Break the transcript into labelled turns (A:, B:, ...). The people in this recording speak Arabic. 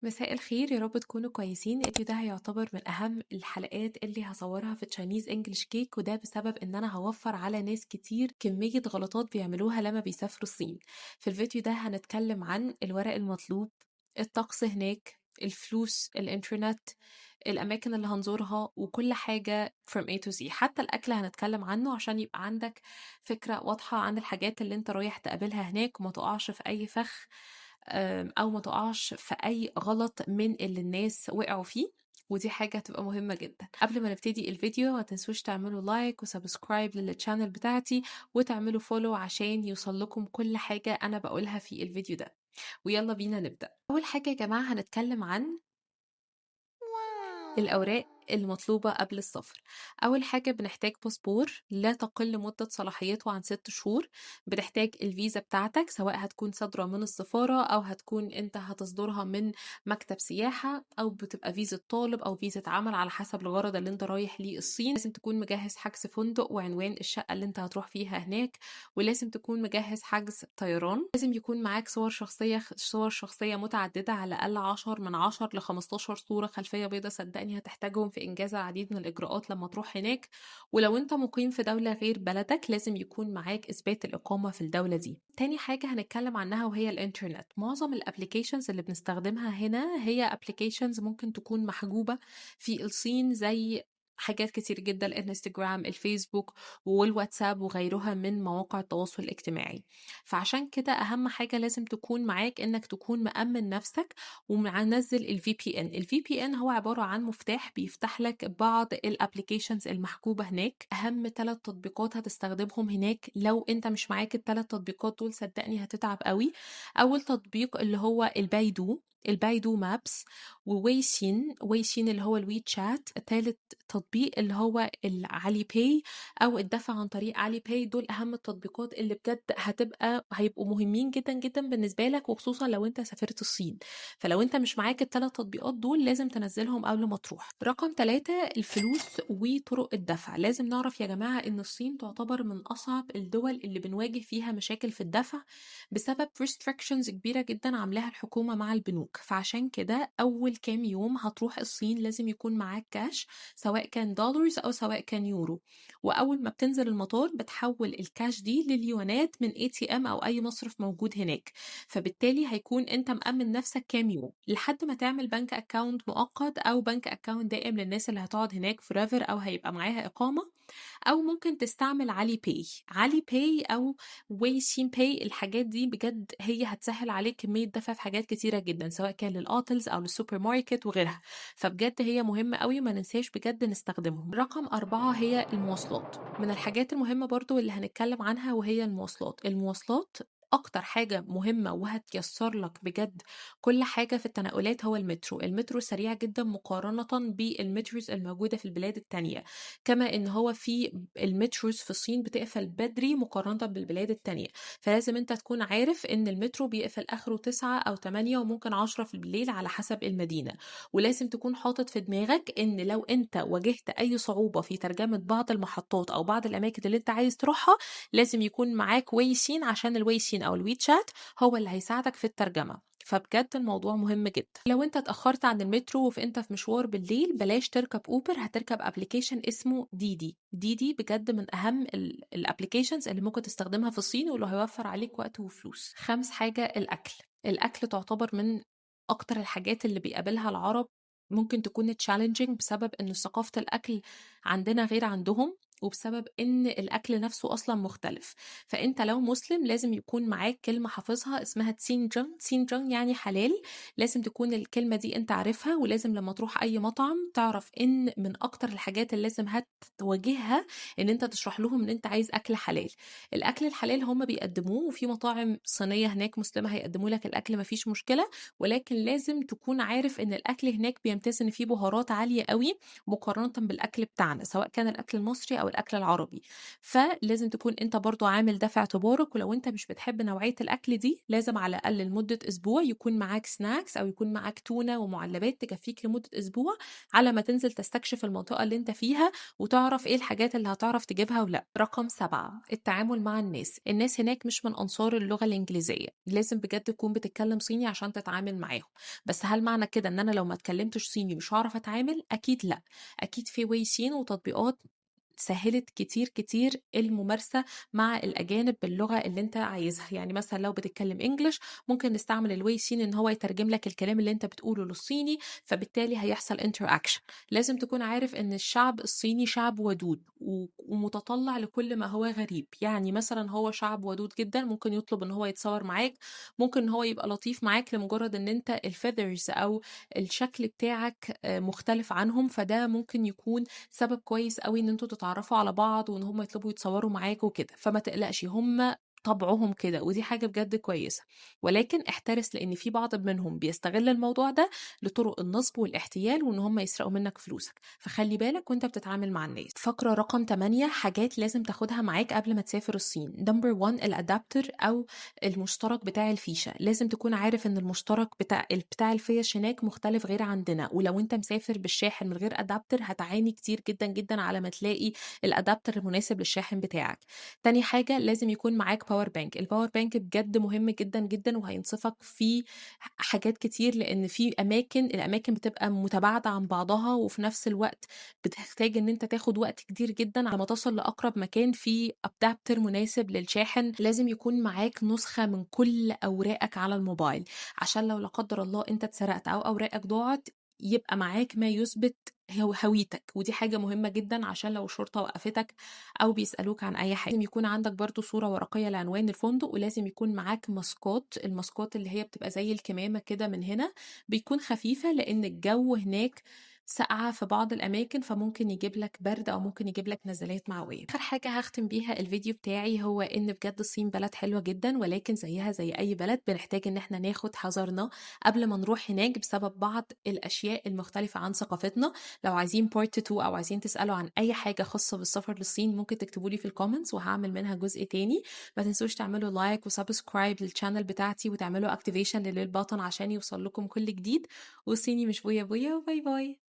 A: مساء الخير، يا رب تكونوا كويسين. الفيديو ده هيعتبر من اهم الحلقات اللي هصورها في تشاينيز انجلش كيك، وده بسبب ان انا هوفر على ناس كتير كمية غلطات بيعملوها لما بيسافروا الصين. في الفيديو ده هنتكلم عن الورق المطلوب، الطقس هناك، الفلوس، الانترنت، الاماكن اللي هنزورها، وكل حاجة from A to Z. حتى الاكل هنتكلم عنه عشان يبقى عندك فكرة واضحة عن الحاجات اللي انت رايح تقابلها هناك، وما تقعش في اي فخ أو ما تقعش في أي غلط من اللي الناس وقعوا فيه. ودي حاجة هتبقى مهمة جدا. قبل ما نبتدي الفيديو ما تنسوش تعملوا لايك وسبسكرايب للتشانل بتاعتي، وتعملوا فولو عشان يوصل لكم كل حاجة أنا بقولها في الفيديو ده. ويلا بينا نبدأ. أول حاجة يا جماعة هنتكلم عن الأوراق المطلوبة قبل السفر. أول حاجة بنحتاج باسبور لا تقل مدة صلاحيته عن 6 شهور. بنحتاج الفيزا بتاعتك، سواء هتكون صادرة من السفارة أو هتكون أنت هتصدرها من مكتب سياحة، أو بتبقى فيزا طالب أو فيزا عمل على حسب الغرض اللي أنت رايح ليه الصين. لازم تكون مجهز حجز فندق وعنوان الشقة اللي أنت هتروح فيها هناك، ولازم تكون مجهز حجز طيران. لازم يكون معاك صور شخصية متعددة، على الأقل 10 من 10 ل 15 صورة خلفية بيضة. صدقني هتحتاجهم في إنجاز العديد من الإجراءات لما تروح هناك. ولو أنت مقيم في دولة غير بلدك لازم يكون معاك إثبات الإقامة في الدولة دي. تاني حاجة هنتكلم عنها وهي الإنترنت. معظم الابليكيشنز اللي بنستخدمها هنا هي ابليكيشنز ممكن تكون محجوبة في الصين، زي حاجات كتير جدا، الانستجرام، الفيسبوك، والواتساب وغيرها من مواقع التواصل الاجتماعي. فعشان كده اهم حاجة لازم تكون معاك انك تكون مأمن نفسك ومنزل الفي بي ان. الفي بي ان هو عبارة عن مفتاح بيفتح لك بعض الابليكيشنز المحجوبة هناك. اهم 3 تطبيقات هتستخدمهم هناك. لو انت مش معاك ال3 تطبيقات دول صدقني هتتعب قوي. اول تطبيق اللي هو البايدو مابس، وويسين اللي هو الوي تشات. تالت تطبيق اللي هو العلي باي او الدفع عن طريق علي باي. دول اهم التطبيقات اللي بجد هيبقوا مهمين جدا جدا بالنسبه لك، وخصوصا لو انت سافرت الصين. فلو انت مش معاك ال3 تطبيقات دول لازم تنزلهم قبل ما تروح. رقم 3، الفلوس وطرق الدفع. لازم نعرف يا جماعه ان الصين تعتبر من اصعب الدول اللي بنواجه فيها مشاكل في الدفع، بسبب restrictions كبيره جدا عاملاها الحكومه مع البنوك. فعشان كده اول كام يوم هتروح الصين لازم يكون معاك كاش، سواء كان دولارز او سواء كان يورو. واول ما بتنزل المطار بتحول الكاش دي لليوانات من اي تي ام او اي مصرف موجود هناك. فبالتالي هيكون انت مأمن نفسك كام يوم لحد ما تعمل بنك اكاونت مؤقت او بنك اكاونت دائم للناس اللي هتقعد هناك فوريفر او هيبقى معاها اقامة. او ممكن تستعمل علي باي او ويشين باي. الحاجات دي بجد هي هتسهل عليك كمية دفع في حاجات كتيرة جدا، سواء كان للأوتلز او للسوبر ماركت وغيرها. فبجد هي مهمة قوي، ما ننساش بجد نستخدمهم. رقم 4 هي المواصلات. من الحاجات المهمة برضو اللي هنتكلم عنها وهي المواصلات اكتر حاجة مهمة وهتيسر لك بجد كل حاجة في التنقلات هو المترو سريع جدا مقارنة بالمتروز الموجودة في البلاد التانية. كما ان هو في المتروز في الصين بتقفل بدري مقارنة بالبلاد التانية. فلازم انت تكون عارف ان المترو بيقفل اخره 9 او 8 وممكن 10 في الليل على حسب المدينة. ولازم تكون حاطط في دماغك ان لو انت واجهت اي صعوبة في ترجمة بعض المحطات او بعض الاماكن اللي انت عايز تروحها، لازم يكون معاك ويسين، عشان الويسين او الويتشات هو اللي هيساعدك في الترجمة. فبجد الموضوع مهم جدا. لو انت اتأخرت عن المترو انت في مشوار بالليل، بلاش تركب اوبر، هتركب ابلكيشن اسمه ديدي بجد من اهم الابلكيشنز اللي ممكن تستخدمها في الصين، واللي هيوفر عليك وقت وفلوس. خامس حاجة الاكل تعتبر من اكتر الحاجات اللي بيقابلها العرب. ممكن تكون تشالنجينج بسبب ان ثقافة الاكل عندنا غير عندهم، وبسبب ان الاكل نفسه اصلا مختلف. فانت لو مسلم لازم يكون معاك كلمة حافظها اسمها تسينجن يعني حلال. لازم تكون الكلمة دي انت عارفها، ولازم لما تروح اي مطعم تعرف ان من اكتر الحاجات اللي لازم هتواجهها ان انت تشرح لهم ان انت عايز اكل حلال. الاكل الحلال هم بيقدموه، وفي مطاعم صينية هناك مسلمة هيقدموا لك الاكل مفيش مشكلة. ولكن لازم تكون عارف ان الاكل هناك بيمتاز ان فيه بهارات عالية قوي مقارنة بالاكل بتاعنا، سواء كان الاكل المصري او الأكل العربي، فلازم تكون أنت برضه عامل ده في اعتبارك، ولو أنت مش بتحب نوعية الأكل دي لازم على الأقل لمدة أسبوع يكون معاك snacks أو يكون معاك تونة ومعلبات تكفيك لمدة أسبوع، على ما تنزل تستكشف المنطقة اللي أنت فيها وتعرف إيه الحاجات اللي هتعرف تجيبها ولا. رقم 7 التعامل مع الناس هناك مش من أنصار اللغة الإنجليزية، لازم بجد تكون بتتكلم صيني عشان تتعامل معاهم. بس هل معنى كده إن أنا لو ما اتكلمتش صيني مش هاعرف أتعامل؟ أكيد لأ، أكيد في ويسين وتطبيقات سهّلت كتير، كتير الممارسة مع الأجانب باللغة اللي أنت عايزها، يعني مثلًا لو بتتكلم English ممكن نستعمل الWeishin إن هو يترجم لك الكلام اللي أنت بتقوله للصيني، فبالتالي هيحصل interaction. لازم تكون عارف إن الشعب الصيني شعب ودود ومتطلع لكل ما هو غريب، يعني مثلًا هو شعب ودود جدًا، ممكن يطلب إن هو يتصور معاك، ممكن إن هو يبقى لطيف معاك لمجرد إن أنت الfeathers أو الشكل بتاعك مختلف عنهم، فده ممكن يكون سبب كويس أوي إن أنتم تتعرّفوا على بعض وإن هم يطلبوا يتصوّروا معاك وكده، فما تقلقش هم طبعهم كده ودي حاجة بجد كويسة، ولكن احترس لإن في بعض منهم بيستغل الموضوع ده لطرق النصب والاحتيال وإن هم يسرقوا منّك فلوسك، فخلّي بالك وأنت بتتعامل مع الناس. فقرة رقم 8 حاجات لازم تاخدها معاك قبل ما تسافر الصين. Number 1 الadapter أو المشترك بتاع الفيشة، لازم تكون عارف إن المشترك بتاع الفيش هناك مختلف غير عندنا، ولو أنت مسافر بالشاحن من غير adapter هتعاني كتير جدًا، جدًا على ما تلاقي الadapter المناسب للشاحن بتاعك. تاني حاجة لازم يكون معاك power bank، الpower bank بجد مهم جدًا، جدًا وهينصفك في حاجات كتير، لإن في الأماكن بتبقى متباعدة عن بعضها، وفي نفس الوقت بتحتاج إن أنت تاخد وقت كتير جدًا على ما توصل لأقرب مكان فيه adapter مناسب للشاحن. لازم يكون معاك نسخة من كل أوراقك على الموبايل، عشان لو لا قدر الله أنت اتسرقت أو أوراقك ضاعت يبقى معاك ما يثبت هويتك، ودي حاجة مهمة جدًا عشان لو الشرطة وقفتك أو بيسألوك عن أي حاجة. لازم يكون عندك برضه صورة ورقية لعنوان الفندق، ولازم يكون معاك ماسكات، الماسكات اللي هي بتبقى زي الكمامة كده من هنا، بتكون خفيفة لإن الجو هناك ساقعة في بعض الأماكن، فممكن يجيب لك برد أو ممكن يجيب لك نزلات معوية. آخر حاجة هاختم بيها الفيديو بتاعي هو إن بجد الصين بلد حلوة جدًا، ولكن زيها زي أي بلد بنحتاج إن إحنا ناخد حذرنا قبل ما نروح هناك بسبب بعض الأشياء المختلفة عن ثقافتنا. لو عايزين part 2 أو عايزين تسألوا عن أي حاجة خاصة بالسفر للصين ممكن تكتبوا لي في الكومنتس وهاعمل منها جزء تاني. ما تنسوش تعملوا لايك وسبسكرايب للchannel بتاعتي وتعملوا activation للbell button عشان يوصل لكم كل جديد. والصيني مش بويا بويا، وباي باي.